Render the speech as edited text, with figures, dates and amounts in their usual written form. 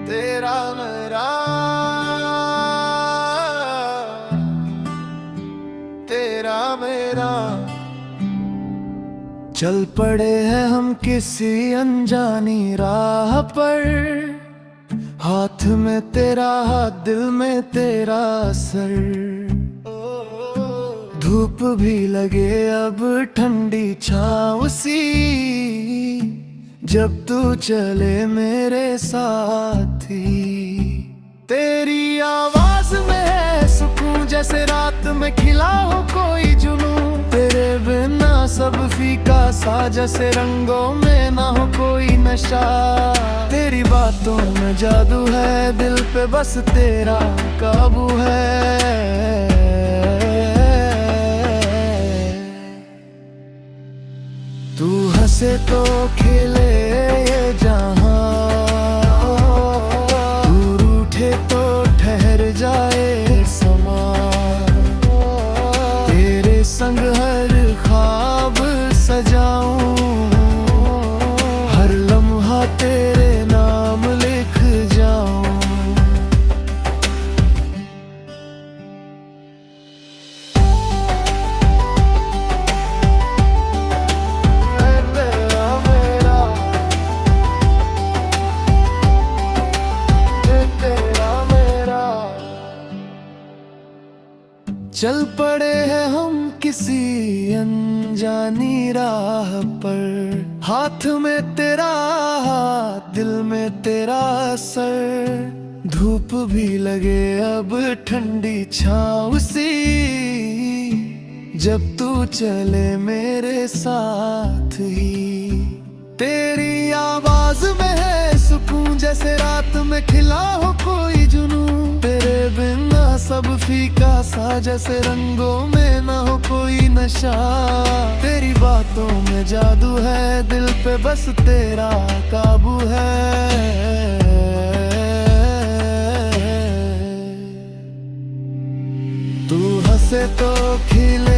तेरा मेरा, तेरा मेरा। चल पड़े हैं हम किसी अनजानी राह पर, हाथ में तेरा हाथ, दिल में तेरा सर। धूप भी लगे अब ठंडी छाँव सी, जब तू चले मेरे साथी। तेरी आवाज में है सुकून, जैसे रात में खिला हो कोई जुनून। तेरे बिना सब फीका सा, जैसे रंगों में ना हो कोई नशा। तेरी बातों में जादू है, दिल पे बस तेरा काबू है। तू हंसे तो खिले ये जहां, तू रूठे तो ठहर जाए समा। तेरे संग हर ख्वाब सजाऊं, हर लम्हा तेरे नाम लिख जाऊं। चल पड़े हैं हम किसी अनजानी राह पर, हाथ में तेरा हाथ, दिल में तेरा सर। धूप भी लगे अब ठंडी छाँव सी, जब तू चले मेरे साथ ही। तेरी आवाज में है सुकून, जैसे रात में खिला हो कोई जुनून। तेरे बिना सब फीका सा, जैसे रंगों में ना हो कोई नशा। तेरी बातों में जादू है, दिल पे बस तेरा काबू है। तू हंसे तो खिले